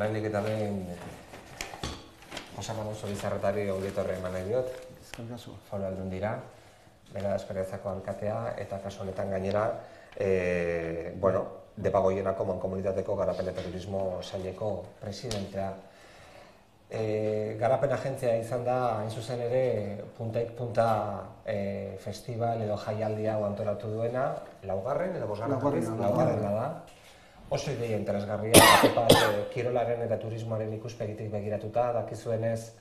Lehenik eta behin Jose Manuel Zubizarretari ongietorri eman nahi diot. Foru Aldundira, bera Esperientzako alkatea eta kasu honetan gainera Debagoienako mankomunitateko garapen eta turismo saileko presidentea. Garapen agentzia izan da, hain zuzen ere, puntaik punta festival edo jaialdi hau antolatu duena, laugarren edo laugarrena da. Oso ideia interesgarria, kirolaren eta turismoaren ikuspegitik begiratuta, dakizuenez,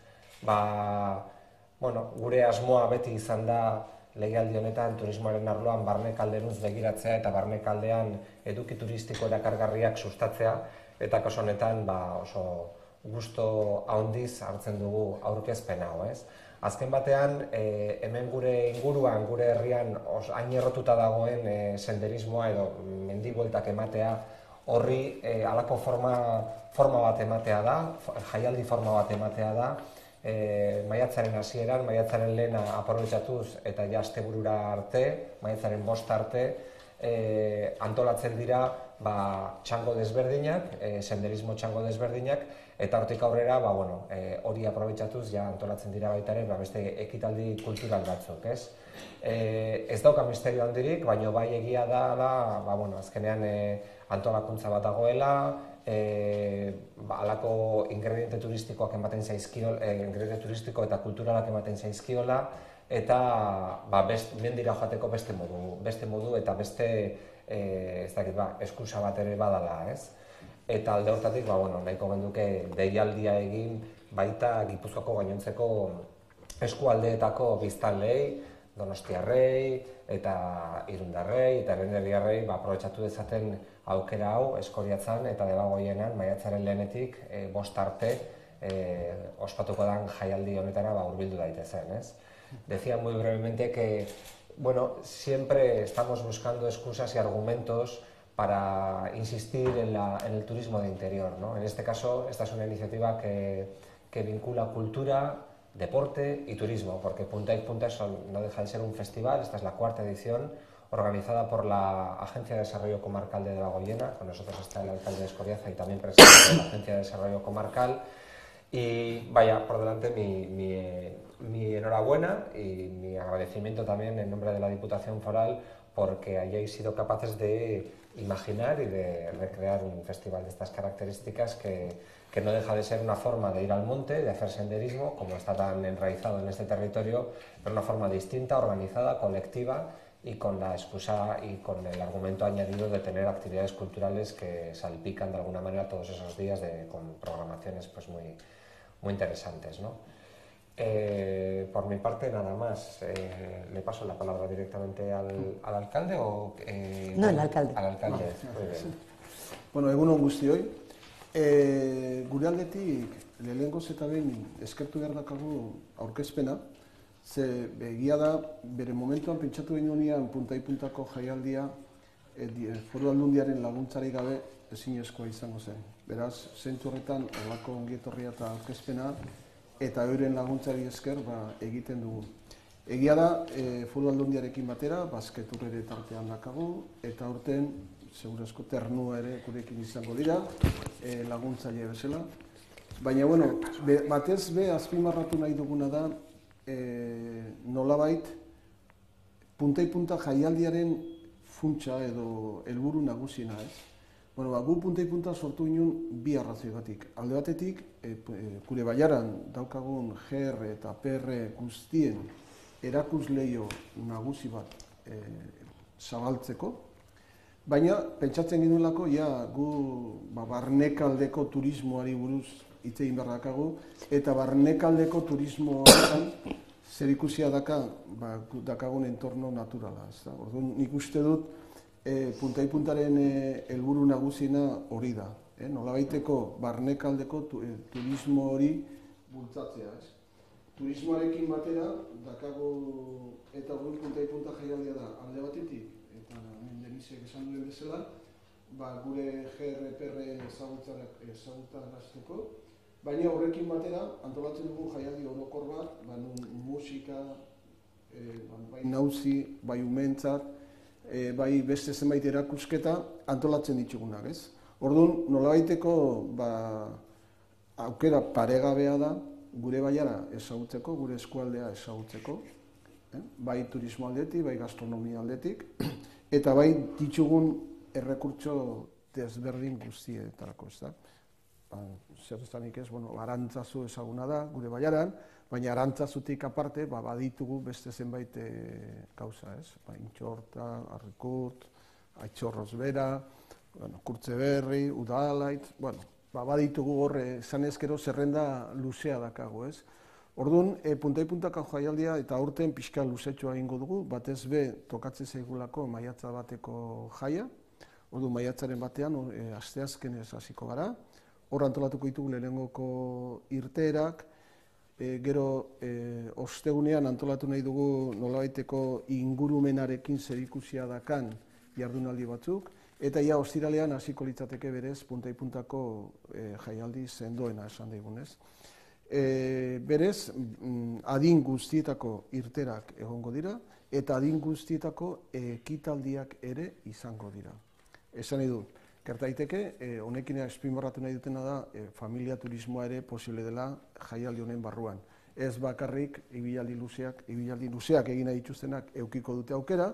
gure asmoa beti izan da legealdi honetan turismoaren arloan barnekalderuz begiratzea eta barnekaldean eduki turistiko erakargarriak sustatzea, eta kasu honetan oso gusto handiz hartzen dugu aurkezpen hau, ez? Azken batean, hemen gure inguruan, gure herrian hain errotuta dagoen senderismoa edo mendibueltak ematea, horri halako forma bat ematea da, jaialdi forma bat ematea da, maiatzaren hasieran, maiatzaren lehena aprobetxatuz eta ja asteburura arte, maiatzaren 5 arte, antolatzen dira txango desberdinak, senderismo txango desberdinak, eta hortik aurrera hori aprobetxatuz ja antolatzen dira baita ere beste ekitaldi kultural batzuk, ez? Ez dauka misterio handirik, baina bai egia da, azkenean antolakuntza bat dagoela, halako ingrediente turistikoak ematen zaizkiola, ingrediente turistiko eta kulturalak ematen zaizkiola, eta mendira joateko beste modu eta beste eskusa bat ere badala, ez? Eta alde hortatik, nahiko genduke deialdia egin baita Gipuzkoako gainontzeko eskualdeetako biztanleei, Donostiarrei eta Irundarrei eta Errenteriarrei aprobetxatu dezaten aukera hau Eskoriatzan eta Debagoienan maiatzaren lehenetik 5 arte ospatuko den jaialdi honetara hurbildu daitezen, ez? Decía muy brevemente que, siempre estamos buscando excusas y argumentos para insistir en el turismo de interior, ¿no? En este caso, esta es una iniciativa que vincula cultura, deporte y turismo, porque Punta y Punta no deja de ser un festival. Esta es la 4ª edición, organizada por la Agencia de Desarrollo Comarcal de Debagoiena. Con nosotros está el alcalde de Escoriaza y también presidente de la Agencia de Desarrollo Comarcal. Y vaya, por delante mi enhorabuena y mi agradecimiento también en nombre de la Diputación Foral porque hayáis sido capaces de imaginar y de recrear un festival de estas características que no deja de ser una forma de ir al monte, de hacer senderismo, como está tan enraizado en este territorio, pero una forma distinta, organizada, colectiva y con la excusa y con el argumento añadido de tener actividades culturales que salpican de alguna manera todos esos días con programaciones muy interesantes, ¿no? Por mi parte, nada más. ¿Le paso la palabra directamente al alcalde o...? No, al alcalde. Al alcalde, muy bien. Bueno, egun on guztioi. Gure aldetik, lehenengoz eta behin eskertu behar dakagu aurkezpena, ze egia da, bere momentuan pentsatu genuenean Punta y Puntako jaialdia Foru Aldundiaren laguntzarik gabe ezinezkoa izango zen. Beraz, zentzu horretan, horrelako ongietorria eta aurkezpena, eta euren laguntzari esker egiten dugu. Egia da, Foru Aldundiarekin batera, Basketur ere tartean dakagu, eta aurten, segurazko ternua ere gurekin izango dira, laguntzaile bezala. Baina, batez azpimarratu nahi duguna da, nolabait, Punta y Punta jaialdiaren funtsa edo helburu nagusiena, ez? Gu Punta y Punta sortu ginen 2 arrazoigatik. Alde batetik, gure baiaran daukagun GR eta PR guztien erakusleio nagusi bat zabaltzeko, baina pentsatzen genuelako gu barnekaldeko turismoari buruz hitz egin behar dakagu, eta barnekaldeko turismoan zerikusia dakagun entorno naturala. Orduan, nik uste dut Punta y Puntaren helburu nagusiena hori da. Nolabaiteko barnekaldeko turismo hori bultzatzea. Turismoarekin batera dakagu eta hori Punta y Punta jaialdia da alde batetik, eta Denisek esan duen bezala, gure GRPR ezagutarazteko, baina horrekin batera antolatzen dugu jaialdi orokor bat, musika, bai nauzi, bai umentzat, bai beste zenbait erakusketa antolatzen ditugunak, ez? Orduan, nolabaiteko aukera paregabea da gure baiara ezagutzeko, gure eskualdea ezagutzeko, bai turismo aldetik, bai gastronomia aldetik, eta bai ditugun errekurtso desberdin guztietarako, ez da. Zer estanik ez, Arantzazu ezaguna da gure baiaran, baina Arantzazutik aparte baditugu beste zenbait gauza, ez? Intxorta, Arrikurt, Aitzorroz bera, Kurtzeberri, Udalait, baditugu horre, esan ezkero zerrenda luzea dakago, ez? Orduan, punta-puntako jaialdia eta aurten pixka luzetxoa egingo dugu, batez be tokatzen zaigulako maiatza bateko jaia, orduan maiatzaren batean, asteazkenez hasiko gara, hor antolatuko ditugu lehenengoko irteerak, gero ostegunean antolatu nahi dugu nolabaiteko ingurumenarekin zerikusia dakan jardunaldi batzuk, eta ia ostiralean hasiko litzateke berez punta-puntako jaialdi sendoena esan daigunez. Berez, adin guztietako irterak egongo dira, eta adin guztietako ekitaldiak ere izango dira. Esan nahi dut, gertaiteke, honekin azpimarratu nahi dutena da, familia turismoa ere posible dela jaialdi honen barruan. Ez bakarrik ibilaldi luzeak egin nahi dituztenak eukiko dute aukera,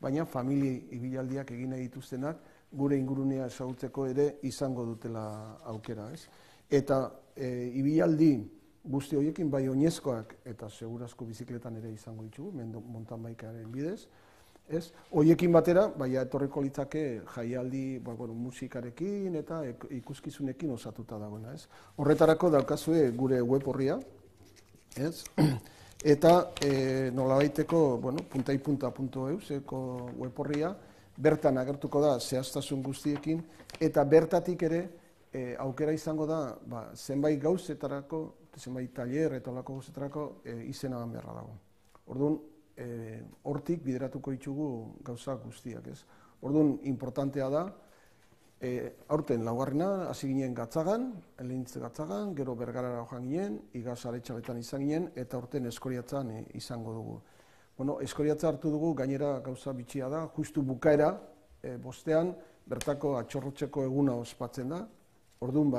baina familia ibilaldiak egin nahi dituztenak gure ingurunea ezagutzeko ere izango dutela aukera, ez? Eta ibilaldi guzti horiekin bai oinezkoak eta segurazko bizikletan ere izango ditugu, mountain bikearen bidez, ez? Horiekin batera, baina etorriko litzake jaialdi musikarekin eta ikuskizunekin osatuta dagoena, ez? Horretarako daukazue gure web orria, ez? Eta nolabaiteko, puntaipunta.euseko web orria, bertan agertuko da zehaztasun guztiekin, eta bertatik ere aukera izango da zenbait gauzetarako, zenbait taller eta olako gauzetarako izena beharra dago. Orduan, hortik bideratuko ditugu gauza guztiak, ez? Orduan, importantea da, aurten laugarrena, hasi ginen Gatzagan, Elintz Gatzagan, gero Bergarara joan ginen, igaz Aretxabetan izan ginen, eta aurten Eskoriatzan izango dugu. Eskoriatza hartu dugu, gainera gauza bitxia da, justu bukaera, bostean, bertako atxorrotzeko eguna ospatzen da, orduan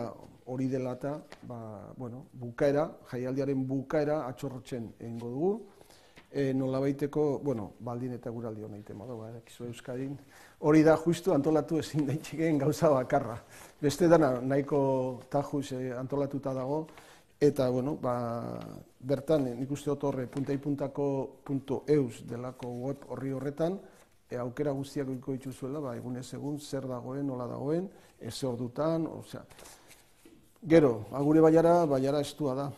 hori dela eta, bukaera, jaialdiaren bukaera atxorrotzen egingo dugu, nolabaiteko, baldin eta guraldi hona egiten badu, ekizu Euskadin, hori da justu antolatu ezin daitxikeen gauza bakarra. Beste dana nahiko tajuz antolatuta dago, eta, bertan, nik uste dut horre, puntaipuntako.eus delako web horri horretan, aukera guztiak goiko dituzuela, egunez egun, zer dagoen, nola dagoen, ez ordutan, gero, agure baiara estua da.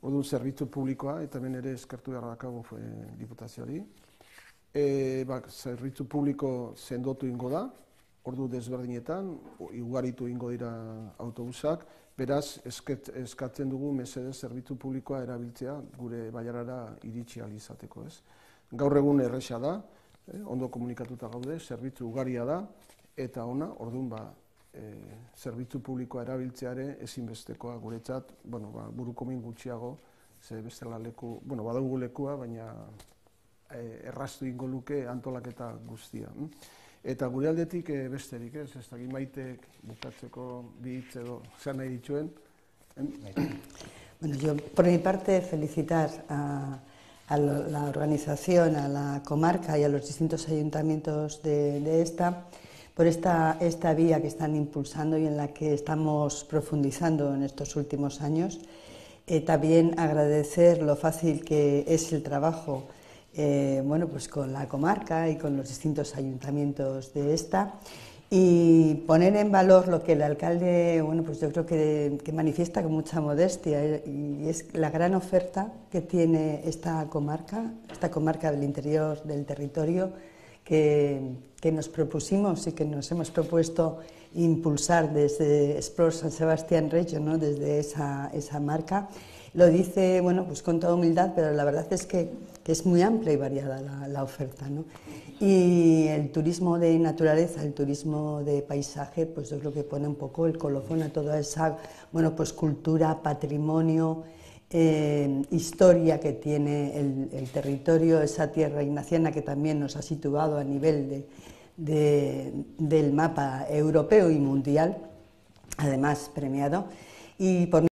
Orduan zerbitzu publikoa, eta hemen ere eskertu behar dakago diputazioari. Zerbitzu publiko sendotu ingo da, ordu desberdinetan, ugaritu ingo dira autobusak, beraz, eskatzen dugu mesedez zerbitzu publikoa erabiltzea gure baiarara iritsi ahal izateko, ez? Gaur egun erresa da, ondo komunikatuta gaude, zerbitzu ugaria da, eta ona, orduan zerbitzu publikoa erabiltzeare ezinbestekoa guretzat, buruko min gutxiago, ze bestela leku, badugu lekua, baina erraztu ingo luke antolaketa guztia. Eta gure aldetik besterik ez, ez dakit Maitek bukatzeko bi hitz edo zer nahi dituen. Bueno, yo por mi parte felicitar a la organización, a la comarca y a los distintos ayuntamientos de esta por esta vía que están impulsando y en la que estamos profundizando en estos últimos años. También agradecer lo fácil que es el trabajo con la comarca y con los distintos ayuntamientos de esta y poner en valor lo que el alcalde, yo creo que manifiesta con mucha modestia y es la gran oferta que tiene esta comarca del interior del territorio que nos propusimos y que nos hemos propuesto impulsar desde Explore San Sebastián Reggio, ¿no? Desde esa marca. Lo dice con toda humildad, pero la verdad es que es muy amplia y variada la oferta, ¿no? Y el turismo de naturaleza, el turismo de paisaje, pues es lo que pone un poco el colofón a toda esa cultura, patrimonio, historia que tiene el territorio, esa tierra ignaciana que también nos ha situado a nivel del mapa europeo y mundial, además premiado. Y por